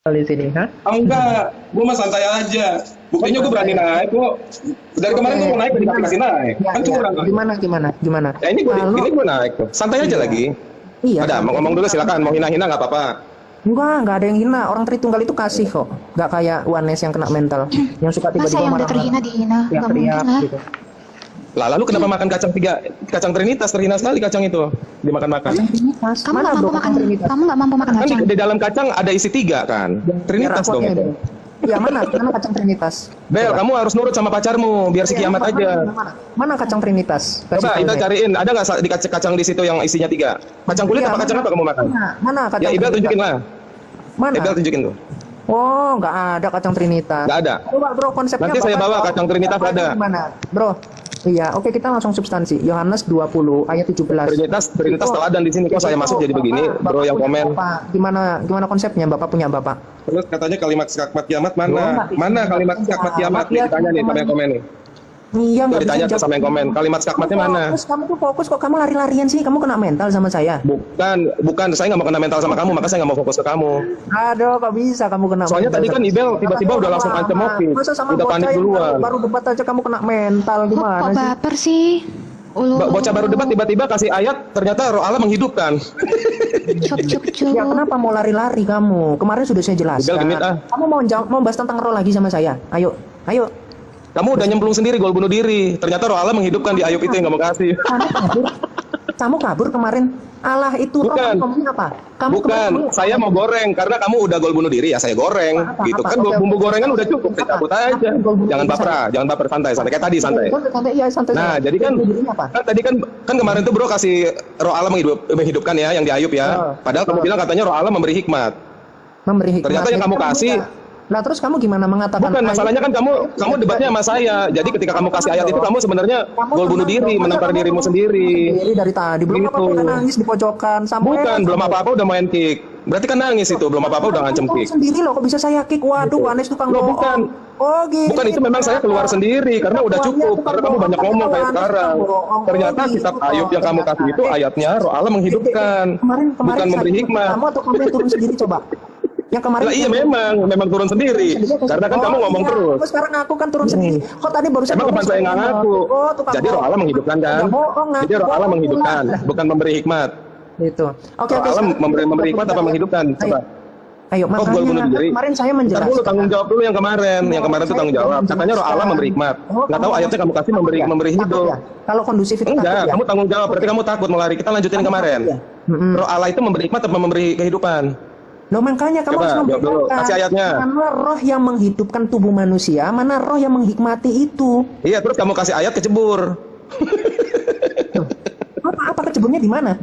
di sini, ha? Ah, enggak, gue mah santai aja. Buktinya gue berani naik kok. Dari kemarin gue mau naik, udah dikasih naik. Ya, Kan ya. curang kan? Gimana? Ya Lalu, ini gue naik tuh. Santai aja iya, lagi. iya, Ada, mau santai ngomong aja. dulu silakan. Mau hina-hina nggak apa-apa. Enggak ada yang hina. Orang Tritunggal itu kasih kok. Nggak kayak Wanes yang kena mental. Yang suka Masa tiba-tiba yang udah marah-marah. terhina dihina? Nggak mungkin Teriak-teriak lah. gitu. Lah lalu kenapa makan kacang Trinitas? Terhina sekali kacang itu. Dimakan-makan. Kacang Trinitas. Kamu Mana nggak bro mampu kacang makan, Trinitas? kamu nggak mampu makan Kan kacang. di dalam kacang ada isi 3 kan. Trinitas Biar dong rapotnya itu. ini. Ya mana kacang Trinitas? Bel, Coba. kamu harus nurut sama pacarmu biar si Iya, kiamat mana, aja. mana kacang Trinitas? Kasih Coba tahu Ibel saya. cariin, ada nggak di kacang di situ yang isinya 3? Kacang kulit Iya, apa kacang mana? apa kamu makan? Mana kacang Ya Ibel Trinitas? tunjukin lah. Mana? Ibel tunjukin tuh. Oh, nggak ada kacang Trinitas. Nggak ada. Coba bro, konsepnya Nanti saya Bapak bawa tahu. kacang Trinitas Bapaknya ada. Gimana? Bro, iya, oke kita langsung substansi. Yohanes 20 ayat 17. Trinitas teladan di sini kok saya masuk jadi begini, bro yang punya komen. Bapak. Gimana konsepnya? Bapak punya Bapak. Terus katanya kalimat skakmat kiamat Loh, mana? nggak bisa. Mana kalimat skakmat kiamat? Nih, ditanya nih sama yang komen nih. Iya, Tuh nggak ditanya bisa tuh sama yang komen. Kalimat skakmatnya Kamu mana? fokus, kamu tuh fokus kok kamu lari-larian sih. Kamu kena mental sama saya. Bukan, saya nggak mau kena mental sama kamu, maka saya nggak mau fokus ke kamu. Aduh, kok bisa kamu kena Soalnya mental tadi kan sama Ibel saya? tiba-tiba udah langsung ancam Mopi, Masa sama udah bocah panik yang duluan. baru debat aja kamu kena mental Kok gimana sih? baper sih? Bocah baru debat tiba-tiba kasih ayat, ternyata roh Allah menghidupkan. Cuk. Ya kenapa mau lari-lari kamu? Kemarin sudah saya jelaskan. Ibel genit ah. Kamu mau bahas tentang roh lagi sama saya? Ayo. Kamu udah nyemplung sendiri gol bunuh diri. Ternyata roh Allah menghidupkan di Ayub itu yang nggak mau kasih. Kamu kabur kemarin. Allah itu roh. Bukan. Kamu ngomongin apa? Kamu Bukan, kemarin- saya mau goreng karena kamu udah gol bunuh diri ya saya goreng. Apa, Gitu apa? kan Oke, bumbu oke. gorengan udah cukup, saya cabut aja. Apa gol bunuh Jangan diri baper, saya? jangan baper santai kayak tadi santai. Santai, iya, santai. Nah, jadi kan Gol bunuh dirinya apa? tadi kan kemarin tuh bro kasih roh Allah menghidupkan ya yang di Ayub ya. Padahal kamu bilang katanya roh Allah memberi hikmat. Memberi hikmat. Ternyata yang Jadi kamu kamu kasih enggak. Nah, terus kamu gimana mengatakan? Bukan, masalahnya kan kamu debatnya sama saya. Jadi ketika kamu kasih ayat itu kamu sebenarnya gol bunuh diri, menampar dirimu sendiri. Dari tadi belum Gitu. apa-apa udah nangis di pojokan. Bukan, belum apa-apa udah main kick. Berarti kan nangis itu, belum apa-apa udah ngancem kick. Sendiri loh, kok bisa saya kick? Waduh, Wanes tukang Loh, bohong. bukan. Oh gitu. Bukan, itu memang saya keluar sendiri karena udah cukup. Karena kamu banyak ngomong kayak sekarang. Ternyata kitab Ayub yang kamu kasih itu ayatnya roh Allah menghidupkan, bukan memberi hikmat. Kamu atau kamu yang turun sendiri coba? Yang kemarin. Lah iya memang turun sendiri. Karena kan kamu ngomong iya. terus. Kok sekarang aku kan turun sendiri. Kok tadi baru Emang kapan saya nggak ngaku? tukang Jadi roh Allah bohong. menghidupkan kan? Udah bohong, ngaku. Jadi roh Allah Bohong menghidupkan, pula. bukan memberi hikmat. Gitu. Oke, Roh Allah memberi hikmat apa menghidupkan? Coba. Ayo, Kok gol bunuh makanya diri? kemarin saya Ntar menjelaskan. dulu tanggung jawab dulu yang kemarin. Yang kemarin itu tanggung jawab. Katanya roh Allah memberi hikmat. Nggak tahu ayatnya kamu kasih memberi Takut hidup. ya? Kalau kondusif itu takut Enggak, ya? kamu tanggung jawab. Berarti kamu takut mau lari. Kita lanjutin yang kemarin. ya? Mm-mm. Roh Allah itu memberi hikmat atau memberi kehidupan? Loh makanya kamu Coba, harus jawab dulu. membedakan Kasih ayatnya. mana roh yang menghidupkan tubuh manusia, mana roh yang menghikmati itu. Iya, terus kamu kasih ayat kecebur. Apa keceburnya di mana?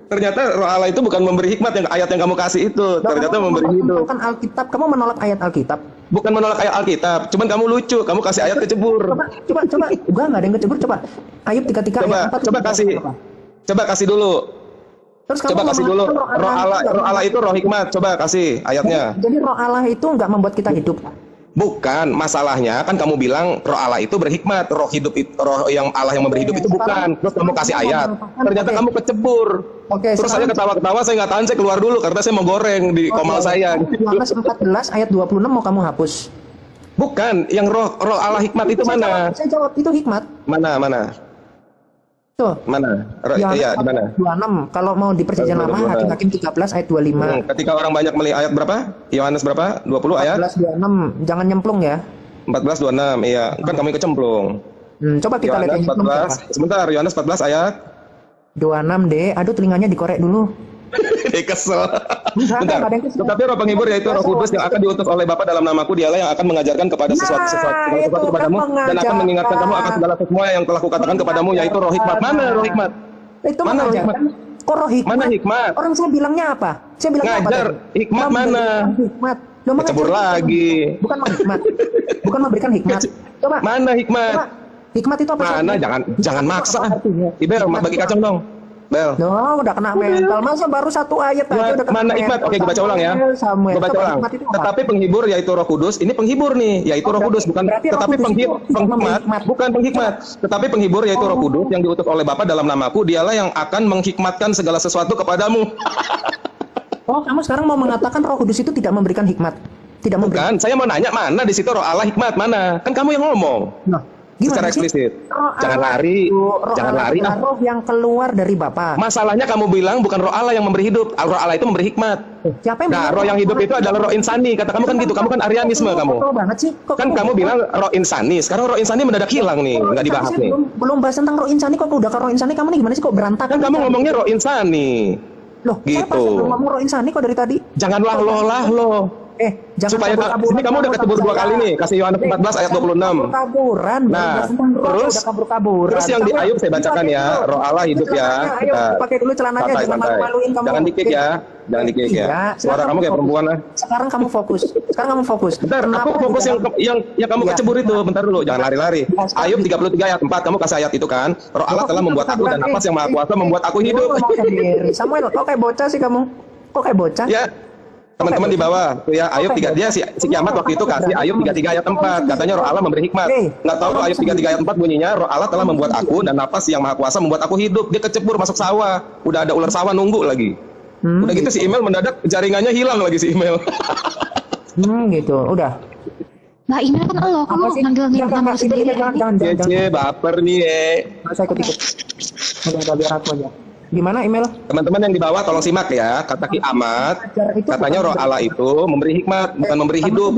Ternyata roh Allah itu bukan memberi hikmat, yang ayat yang kamu kasih itu. Ternyata memberi hidup. Kan Alkitab, kamu menolak ayat Alkitab. Bukan menolak ayat Alkitab, cuman kamu lucu, kamu kasih ayat kecebur. Coba. Enggak ada yang kecebur. Coba. Ayub 33 ayat 4. Coba kasih dulu. Terus kamu Coba kasih dulu. mengatakan Roh Allah itu roh hikmat. Coba kasih ayatnya. Jadi roh Allah itu enggak membuat kita hidup. Bukan, masalahnya kan kamu bilang roh Allah itu berhikmat, roh hidup roh yang Allah yang memberi hidup itu bukan. Terus kamu kasih ayat, ternyata kamu kecebur. Oke, Terus saya sekarang- ketawa-ketawa, saya nggak tahan, saya keluar dulu karena saya mau goreng di komal saya. Yohanes 14 ayat 26 mau kamu hapus. Bukan, yang roh Allah hikmat itu mana? Saya jawab itu hikmat. Mana? Tuh. Mana? Iya, di mana? 26. Kalau mau di perjanjian lama Hakim 13 ayat 25. Ketika orang banyak melihat ayat berapa? Yohanes berapa? 20 ayat? 14 26. Jangan nyemplung ya. 14 26. Iya, kan kamu kecemplung. Coba kita lihat Yohanes yang nyemplung 14. siapa. Sebentar, Yohanes 14 ayat 26 deh. Aduh telinganya dikorek dulu. Dia kesel. Enggak, Bentar. enggak ada yang kesel. Tetapi roh penghibur yaitu roh kudus yang akan diutus oleh Bapa dalam namaku, dialah yang akan mengajarkan kepada segala sesuatu itu kepadamu kan dan akan mengajarkan. mengingatkan kamu akan segala semua yang telah kukatakan kepadamu, yaitu roh hikmat. Mana roh hikmat? Itu Mana roh mengajarkan. Kok roh hikmat? Mana hikmat? Orang saya bilangnya apa? Saya bilangnya apa? Ngajar. tadi? Hikmat Memberikan mana? Hikmat. Loh, Kecebur mengajar lagi. Bukan menghikmat. Bukan memberikan hikmat. Coba. Mana hikmat? Coba. Hikmat itu apa? Mana? Jangan maksa. Ibel, bagi kacang dong. Bel. No, udah kena mental. Masa baru satu ayat aja udah kena Mana hikmat? mental. Oke, gue baca ulang ya. Samuel. Gue baca Coba, ulang. hikmat itu apa? Tetapi penghibur yaitu Roh Kudus. Ini penghibur nih, yaitu Roh Kudus, bukan. berarti Roh Tetapi Kudus itu tidak penghikmat, menghikmat. bukan penghikmat. Tetapi penghibur yaitu Roh Kudus yang diutus oleh Bapa dalam namaku. Dialah yang akan menghikmatkan segala sesuatu kepadamu. Oh, kamu sekarang mau mengatakan Roh Kudus itu tidak memberikan hikmat? Tidak memberikan. Bukan, saya mau nanya mana di situ roh Allah hikmat mana? Kan kamu yang ngomong. Nah, gimana Secara sih? eksplisit. Roh Jangan Allah lari, itu, roh jangan Allah lari. adalah Ah. roh yang keluar dari Bapa. Masalahnya kamu bilang bukan roh Allah yang memberi hidup, roh Allah itu memberi hikmat. Siapa yang Nah, bilang roh yang hidup itu adalah roh insani. Kata kamu kan gitu, kamu kan Arianisme kamu. Kok banget sih? Kan kamu bilang roh insani, sekarang roh insani mendadak hilang nih, nggak dibahas nih. Belum bahas tentang roh insani kok udah ke roh insani, kamu nih gimana sih kok berantakan? Kan kamu ngomongnya roh insani. Loh, saya Gitu. pas ngomong roh insani kok dari tadi? Janganlah lo. Jangan Supaya sini kamu udah kecebur 2 kali nih, kasih Yohanes 14 ayat 26. Kaburan. Nah, terus kabur-kaburan. Terus yang di Ayub saya bacakan ya, roh Allah hidup ya. Ayo pakai dulu celananya, jangan santai. malu-maluin kamu. Jangan dikik ya. Jangan dikik ya. Suara kamu kayak perempuan lah. Sekarang kamu fokus. Bentar, aku fokus yang kamu kecebur itu. Bentar dulu, jangan lari-lari. Ayub 33 ayat 4, kamu kasih ayat itu kan. Roh Allah telah membuat aku dan nafas yang maha kuasa membuat aku hidup. Samuel, kok kayak bocah sih kamu? Kok kayak bocah? Ya. Teman-teman di bawah tuh ya, Ayub 3 dia si Kiamat waktu itu kasih Ayub 33 ayat 4, katanya roh Allah memberi hikmat. Nggak tahu Ayub 33 ayat 4 bunyinya roh Allah telah membuat aku dan nafas yang maha kuasa membuat aku hidup. Dia kecebur masuk sawah, udah ada ular sawah nunggu lagi. Udah gitu si email mendadak jaringannya hilang lagi si email. Gitu, udah. Nah, ini kan lo, kamu manggil nama sendiri. Cece baper nih Saya ikut-ikut. Udah biar aku aja. Gimana email? Teman-teman yang di bawah tolong simak ya. Kata Kiamat, katanya roh Allah itu memberi hikmat, bukan memberi hidup.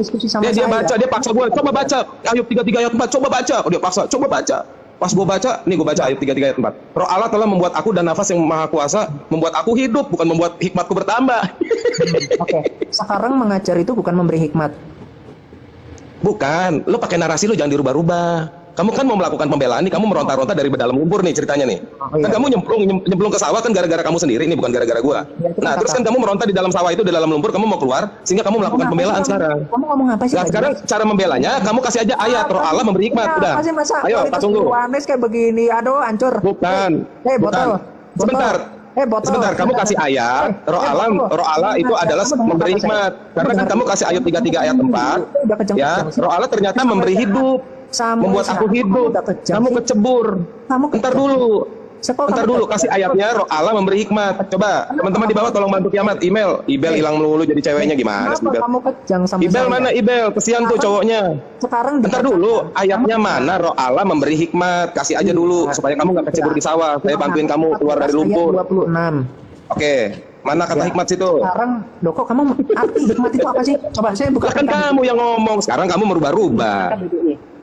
Dia baca, dia paksa gue, coba baca Ayub 33 ayat 4, coba baca. Dia paksa, coba baca. Pas gue baca, nih gue baca Ayub 33 ayat 4. Roh Allah telah membuat aku dan nafas yang maha kuasa membuat aku hidup, bukan membuat hikmatku bertambah. Oke. Sekarang mengajar itu bukan memberi hikmat. Bukan, lo pakai narasi lo jangan dirubah-rubah. Kamu kan mau melakukan pembelaan nih, kamu meronta-ronta dari dalam lumpur nih ceritanya nih. Kan kamu nyemplung ke sawah kan gara-gara kamu sendiri nih, bukan gara-gara gua. Nah, terus kan kamu meronta di dalam sawah itu, di dalam lumpur, kamu mau keluar sehingga kamu melakukan pembelaan sekarang. Kamu ngomong apa sih? Nah, sekarang cara membelanya kamu kasih aja ayat roh Allah memberi hikmat, udah. Ayo, tak tunggu. Yohanes kayak begini, aduh hancur. Bukan. Botol. Sebentar. Kamu kasih ayat roh Allah itu adalah memberi hikmat. Karena kan kamu kasih Ayub 33 ayat 4. Ya, roh Allah ternyata memberi hidup. Membuat aku hidup. Kamu kecebur. Entar dulu kasih ayatnya roh Allah memberi hikmat. Coba teman-teman di bawah tolong bantu Kiamat. Ibel hilang melulu jadi ceweknya gimana sih Ibel? Kamu kejang sama Ibel saya. mana Ibel? Kesian tuh cowoknya. Sekarang Bentar dulu, ayatnya mana roh Allah memberi hikmat? Kasih aja dulu supaya kamu nggak kecebur di sawah. Saya bantuin kamu keluar dari lumpur. Ayat 26. Oke, mana kata hikmat situ? Sekarang, loh kok kamu arti hikmat itu apa sih? Coba saya buka. Kan kamu yang ngomong. Sekarang kamu merubah-rubah.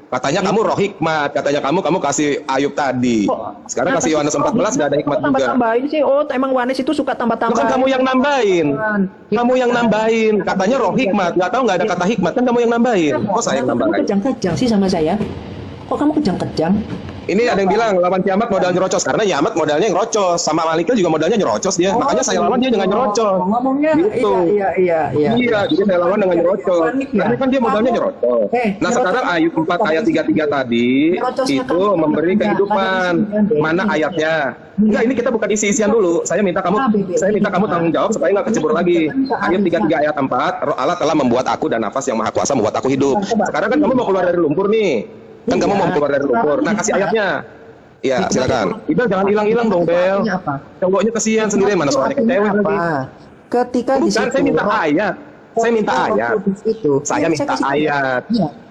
Katanya kamu roh hikmat, katanya kamu kasih Ayub tadi. Sekarang kasih Yohanes 14 nggak ada hikmat juga. Tambahin sih. Oh, emang Yohanes itu suka tambah-tambah. Kan kamu yang nambahin. Kamu yang nambahin. Katanya roh hikmat, nggak tahu nggak ada kata hikmat. Kan kamu yang nambahin. Kok saya yang nambahin? Kamu kejang-kejang sih sama saya. Kok kamu kejang-kejang? Ini ada yang bilang lawan Kiamat modal nyerocos, karena Kiamat modalnya nyerocos, sama Malikil juga modalnya nyerocos dia. Makanya saya lawan dia dengan nyerocos. Ngomongnya gitu. Iya. Iya, jadi saya lawan dengan nyerocos. Karena kan dia modalnya nyerocos. Nah, sekarang Ayub 4 ayat 33 tadi itu memberi kehidupan. Mana ayatnya? Enggak, ini kita bukan isi-isian dulu. Saya minta kamu tanggung jawab supaya nggak kecebur lagi. Ayub 33 ayat 4, roh Allah telah membuat aku dan nafas yang maha kuasa membuat aku hidup. Sekarang kan kamu mau keluar dari lumpur nih. Kan kamu mau keluar dari lumpur. Nah, kasih ayatnya. Iya, silakan. Ibel jangan hilang-hilang dong, Bel. Cowoknya kesian sendiri, mana suaranya kecewa lagi. Ketika di situ Saya minta ayat. Saya minta ayat. Saya minta ayat.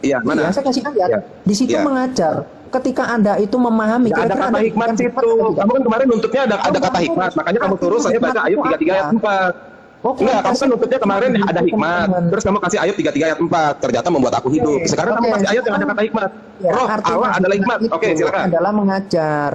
Iya, mana? Saya kasih ayat. Di situ mengajar. Ketika Anda itu memahami, ada kata hikmat situ. Kamu kan kemarin nuntutnya ada kata hikmat. Makanya kamu terus saya baca Ayub 33 ayat 4. Enggak, kamu kan nuntutnya kemarin ada hikmat. Terus kamu kasih Ayub 33 ayat 4. Ternyata membuat aku hidup. Sekarang kamu kasih ayat yang ada kata hikmat. Roh Allah adalah hikmat. Oke, silakan. Adalah mengajar.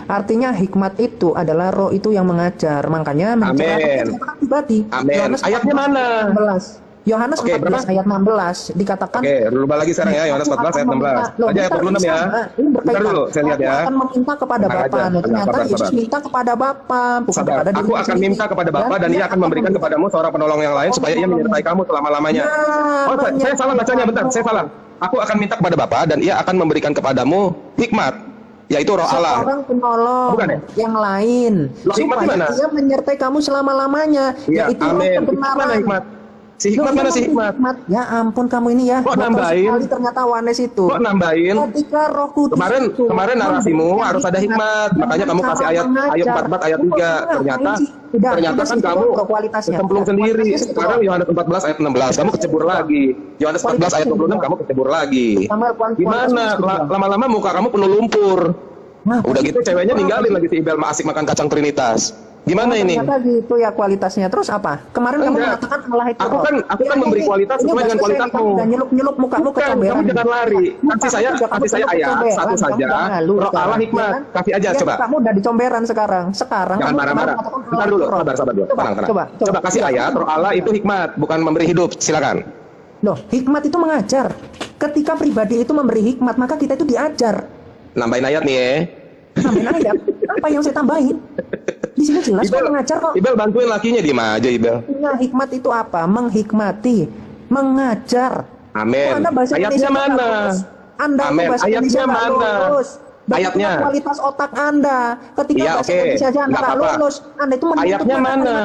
Artinya hikmat itu adalah roh itu yang mengajar. Makanya Amin. pribadi. Amin. Ayatnya mana? 16. Yohanes 14 ayat 16 dikatakan. Oke, rubah lagi sekarang ya, Yohanes 14 ayat 16. Aja ayat 26 ya. Bentar dulu, saya lihat ya. Aku akan meminta kepada Bapa. Ternyata Yesus minta kepada Bapa, bukan kepada diri Aku akan minta kepada Bapa dan Ia akan memberikan kepadamu seorang penolong yang lain supaya Ia menyertai kamu selama-lamanya. Oh, saya salah bacanya, bentar, saya salah. Aku akan minta kepada Bapa dan Ia akan memberikan kepadamu hikmat, yaitu roh Allah. Seorang penolong yang lain. Loh, hikmat supaya mana? Dia menyertai kamu selama-lamanya. Iya, Yaitu amin. kebenaran. Mana hikmat? Si hikmat mana si hikmat? Ya ampun kamu ini ya. Kok Bodoh nambahin? sekali ternyata Wanes itu. Kok nambahin? Ketika Roh Kudus Kemarin narasimu harus ada hikmat. Makanya kamu kasih ayat 44 ayat 3. Ternyata kan kamu kecemplung sendiri. Sekarang Yohanes 14 ayat 16 kamu kecebur lagi. Yohanes 14 ayat 26 kamu kecebur lagi. Gimana? Lama-lama muka kamu penuh lumpur. Udah gitu ceweknya ninggalin lagi si Ibel asik makan kacang Trinitas. Gimana ini? Ternyata gitu ya kualitasnya. Terus apa? Kemarin kamu mengatakan Allah itu. Aku kan memberi kualitas sesuai dengan kualitasmu. Dan nyelup mukamu kecomberan. Kamu jangan lari. Kasih saya ayat satu saja. Roh Allah hikmat. Kasih aja coba. Kamu udah dicomberan sekarang. Jangan marah-marah. Bentar dulu. Sabar dulu. Tenang. Coba kasih ayat. Roh Allah itu hikmat, bukan memberi hidup. Silakan. Loh, hikmat itu mengajar. Ketika pribadi itu memberi hikmat, maka kita itu diajar. Nambahin ayat nih ya. Nambahin ayat? Apa yang saya tambahin? Di sini jelas kok mengajar kok. Ibel bantuin lakinya diem aja Ibel. Nah, hikmat itu apa? Menghikmati, mengajar. Amin. Ayatnya mana? Anda ayatnya mana? Ayatnya. Kualitas otak Anda ketika bahasa Indonesia aja Anda nggak lulus, Anda itu ayatnya mana?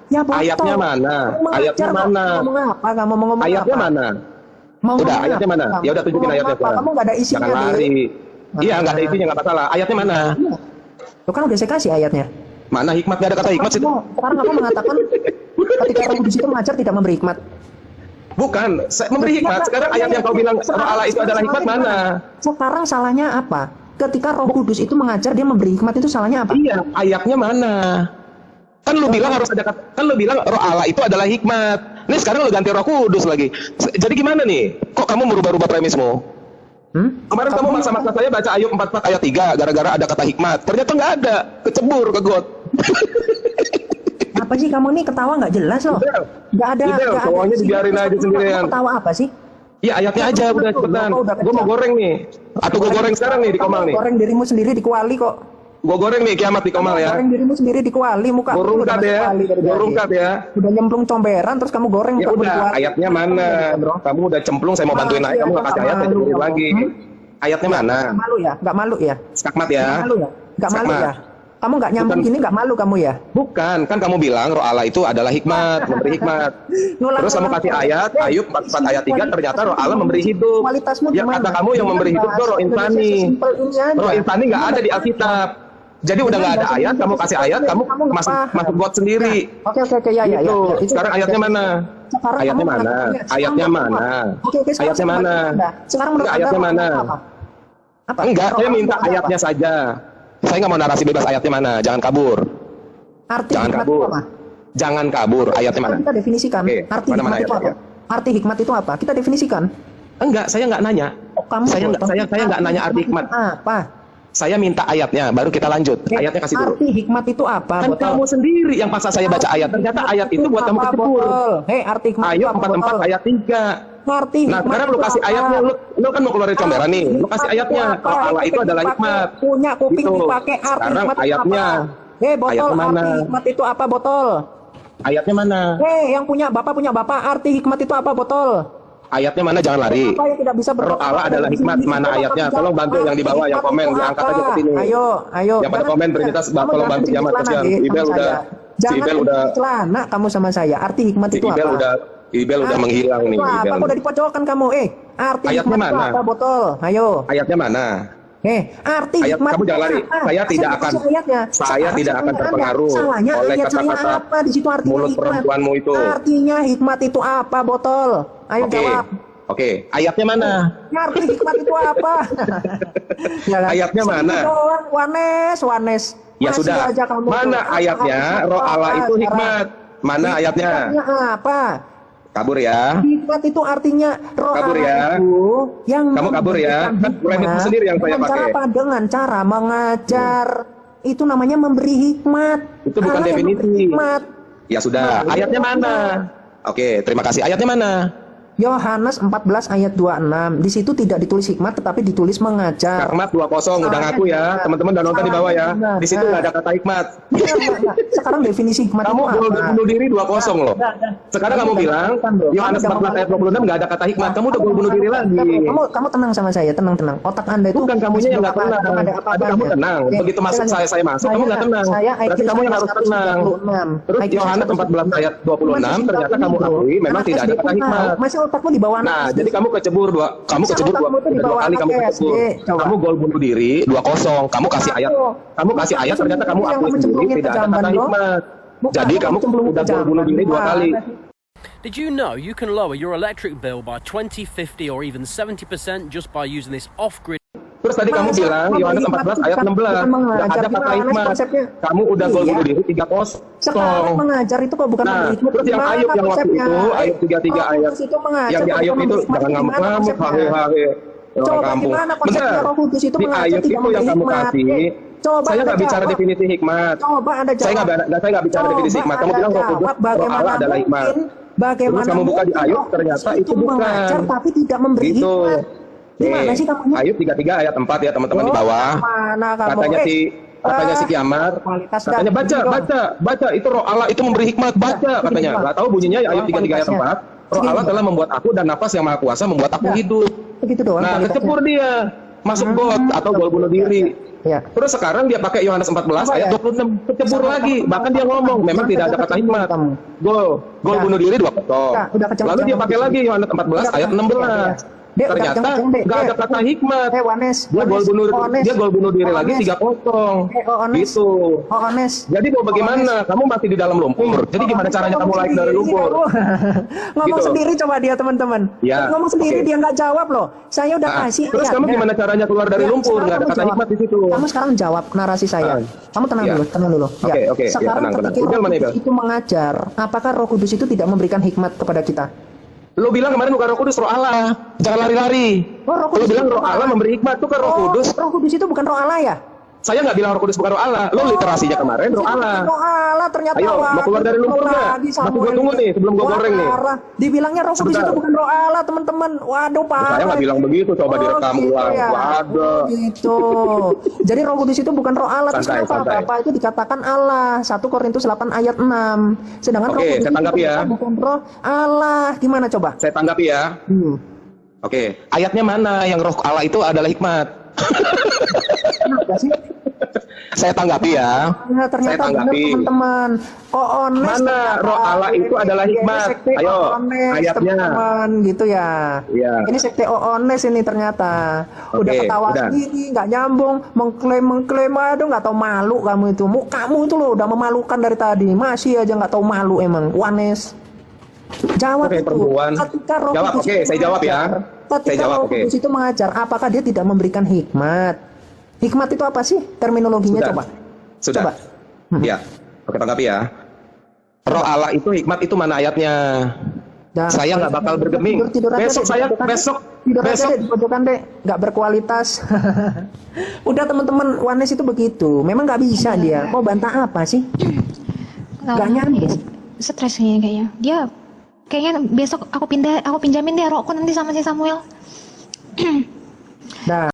Ya, ayatnya mana? Ayatnya mana? Ngomong apa? Kamu mau ngomong ayatnya apa? Mana? Mau udah ayatnya mana? Ya udah tunjukin ayatnya sekarang. Kamu nggak ada isinya. Jangan lari. Iya nggak ada isinya nggak masalah. Ayatnya mana? Tuh kan udah saya kasih ayatnya. Mana hikmat? Nggak ada kata hikmat sih. Sekarang kamu mengatakan ketika Roh Kudus itu mengajar tidak memberi hikmat. Bukan, memberi hikmat. Sekarang ayat yang kau bilang Roh Allah itu adalah hikmat mana? Sekarang salahnya apa? Ketika Roh Kudus itu mengajar dia memberi hikmat itu salahnya apa? Iya, ayatnya mana? Kan lu bilang harus ada kata, kan lu bilang Roh Allah itu adalah hikmat. Nih sekarang lu ganti Roh Kudus lagi. Jadi gimana nih? Kok kamu merubah-rubah premismu? Kemarin kamu maksa-maksa saya baca Ayub 44 ayat 3 gara-gara ada kata hikmat. Ternyata nggak ada, kecebur ke got. Apa sih kamu nih ketawa nggak jelas loh? Nggak ada. Cowoknya dibiarin aja sendirian. Ketawa apa sih? Iya ayatnya aja udah cepetan. Gue mau goreng nih. Atau gue goreng sekarang nih di Komal nih. Goreng dirimu sendiri di kuali kok. Gue goreng nih kiamat di Komal ya. Goreng dirimu sendiri di kuali muka. Gorungkat ya. Gorungkat ya. Udah nyemplung comberan terus kamu goreng muka. Ya udah ayatnya mana? Kamu udah cemplung saya mau bantuin aja. Kamu nggak kasih ayat saya cemplung lagi. Ayatnya mana? Malu ya? Nggak malu ya? Skakmat ya? Nggak malu ya? Kamu nggak nyambung gini nggak malu kamu ya? Bukan, kan kamu bilang Roh Allah itu adalah hikmat, memberi hikmat. Terus kamu kasih ayat, Ayub 44 ayat 3 ternyata Roh Allah memberi hidup. Yang kata kamu yang memberi hidup itu Roh Insani. Roh Insani nggak ada di Alkitab. Jadi udah nggak ada ayat, kamu kasih ayat, kamu masuk buat sendiri. Oke ya. Sekarang ayatnya mana? Ayatnya mana? Ayatnya mana? Ayatnya mana? Sekarang menurut ayatnya mana? Enggak, saya minta ayatnya saja. Saya nggak mau narasi bebas, ayatnya mana? Jangan kabur. Jangan kabur. Jangan kabur. Ayatnya mana? Kita definisikan. Arti hikmat itu apa? Arti hikmat itu apa? Kita definisikan. Enggak, saya nggak nanya. Saya nggak nanya arti hikmat. Apa? Saya minta ayatnya, baru kita lanjut. Ayatnya kasih dulu. Arti hikmat itu apa? Kan kamu sendiri yang paksa saya baca ayat. Ternyata ayat itu buat kamu kecebur. Hei, arti hikmat Ayub 44 ayat 3. Nah sekarang lu kasih ayatnya, lu kan mau keluarin comberan nih, lu kasih ayatnya. Kalau Allah itu adalah hikmat. Punya kuping dipakai arti sekarang hikmat ayatnya. Hei botol, arti hikmat itu apa botol? Ayatnya mana? Hei yang punya bapak, arti hikmat itu apa botol? Ayatnya mana? Jangan lari. Roh Allah adalah hikmat. Mana ayatnya? Tolong bantu yang di bawah, yang komen, diangkat aja ke sini. Ayo. Yang pada komen Trinitas, tolong bantu kiamat kasihan. Ibel udah. Ibel udah. Celana kamu sama saya. Arti hikmat itu apa? Ibel udah menghilang nih. Apa? Kok udah dipojokkan kamu? Arti ayatnya hikmat mana? Itu apa botol? Ayo. Ayatnya mana? Arti hikmat kamu jangan lari. Saya tidak akan terpengaruh oleh kata-kata mulut perempuanmu itu. Artinya hikmat itu apa botol? Ayo jawab. Oke, ayatnya mana? Arti hikmat itu apa? Ayatnya mana? Wanes. Ya sudah. Mana ayatnya? Roh Allah itu hikmat. Mana ayatnya? Apa? Kabur ya. Hikmat itu artinya roh kabur Allah ya. Itu yang kamu kabur ya. Kan premismu sendiri yang saya pakai. Dengan cara mengajar. Itu namanya memberi hikmat. Itu bukan definisi. Ya sudah. Ayatnya mana? Oke, terima kasih. Ayatnya mana? Yohanes 14 ayat 26. Di situ tidak ditulis hikmat tetapi ditulis mengajar. Hikmat 20 udah ngaku ya. Teman-teman udah nonton di bawah ya. Di situ nggak ada kata hikmat. Sekarang definisi hikmat Kamu itu gol apa? bunuh diri 2-0 loh. Sekarang kamu bilang Yohanes 14 ayat 26 nggak ada kata hikmat. Kamu udah gol bunuh diri lagi. Kamu tenang sama saya, tenang. Otak Anda itu Bukan kamunya yang nggak tenang. Tapi kamu tenang. Begitu masuk saya masuk, kamu nggak tenang. Berarti kamu yang harus tenang. Terus Yohanes 14 ayat 26 ternyata kamu akui memang tidak ada kata hikmat. Masih otakmu di bawah. Nah, jadi kamu kecebur dua kali kamu kecebur. Kamu gol bunuh diri 2-0. Kamu kasih ayat ternyata kamu akui sendiri tidak ada kata hikmat. Jadi kamu udah gol bunuh diri 2 kali. Did you know you can lower your electric bill by 20, 50 or even 70% just by using this off-grid? Terus tadi kamu bilang Yohanes 14 ayat 16 nggak ada kata hikmat. Kamu udah gol bunuh diri 3-0. Sekarang mengajar itu kok bukan Nah, hikmat. terus yang Ayub yang waktu itu ayat 33 ayat yang di Ayub itu jangan ngamuk-ngamuk hahe orang kampung. Bentar, di Ayub itu yang kamu kasih. Saya nggak bicara definisi hikmat. Saya nggak bicara definisi hikmat. Kamu bilang Roh Kudus, Roh Allah adalah hikmat. Terus kamu buka di Ayub ternyata itu bukan. Tapi tidak memberi hikmat. Gimana sih kamu? Ayub 33 ayat 4 ya teman-teman di bawah. Katanya si Kiamar, katanya baca itu Roh Allah itu memberi hikmat, baca katanya. Nggak tahu bunyinya Ayub 33 ayat 4. Roh Allah telah membuat aku dan nafas yang maha kuasa membuat aku hidup. Begitu doang. Nah, kecebur dia masuk got atau gol bunuh diri. Ya. Terus sekarang dia pakai Yohanes 14 ayat 26 kecebur lagi. Bahkan dia ngomong memang tidak ada kata hikmat. Gol bunuh diri 2-0. Lalu dia pakai lagi Yohanes 14 ayat 16. Ternyata nggak ada kata hikmat. Dia gol bunuh diri lagi 3-0. Gitu. Jadi mau bagaimana? Kamu masih di dalam lumpur. Jadi gimana caranya kamu naik dari lumpur? Ngomong sendiri coba dia teman-teman. Ngomong sendiri dia nggak jawab loh. Saya udah kasih. Terus kamu gimana caranya keluar dari lumpur? Nggak ada kata hikmat di situ. Kamu sekarang jawab narasi saya. Kamu tenang dulu. Oke. Sekarang ketika Roh Kudus itu mengajar, apakah Roh Kudus itu tidak memberikan hikmat kepada kita? Lo bilang kemarin bukan Roh Kudus, Roh Allah. Jangan lari-lari. Lo bilang Roh Allah memberi hikmat, itu kan Roh Kudus. Roh Kudus itu bukan Roh Allah ya? Saya nggak bilang Roh Kudus bukan Roh Allah. Lo literasinya kemarin Roh Allah. Roh Allah ternyata. Ayo, mau keluar dari lumpur nggak? Masih gue tunggu nih sebelum gue goreng nih. Dibilangnya Roh Kudus itu bukan Roh Allah, teman-teman. Waduh, parah. Saya nggak bilang begitu, coba direkam ulang. Waduh. Gitu. Jadi Roh Kudus itu bukan Roh Allah. Terus kenapa Bapak itu dikatakan Allah? 1 Korintus 8 ayat 6. Sedangkan Roh Kudus itu bukan Roh Allah. Gimana coba? Saya tanggapi ya. Oke, ayatnya mana yang Roh Allah itu adalah hikmat? Kenapa sih? Saya tanggapi ya. Nah, ternyata benar teman-teman. Mana Roh Allah itu adalah hikmat? Ayo, ayatnya. Gitu ya. Ini sekte Oones ini ternyata. Udah ketawa sendiri, nggak nyambung, mengklaim, aduh nggak tahu malu kamu itu. Kamu itu loh udah memalukan dari tadi, masih aja nggak tahu malu emang. Ones. Jawab itu. Jawab, saya jawab ya. Ketika Roh Kudus itu mengajar, apakah dia tidak memberikan hikmat? Hikmat itu apa sih? Terminologinya coba. Sudah. Ya. Oke, tanggapi ya. Roh Allah itu hikmat itu mana ayatnya? Saya nggak bakal bergeming. Besok dipojokan deh, nggak berkualitas. Udah teman-teman, Ones itu begitu. Memang nggak bisa dia. Mau bantah apa sih? Nggak nyambung. Stres kayaknya. Dia kayaknya besok aku pinjamin dia rokok nanti sama si Samuel. Nah.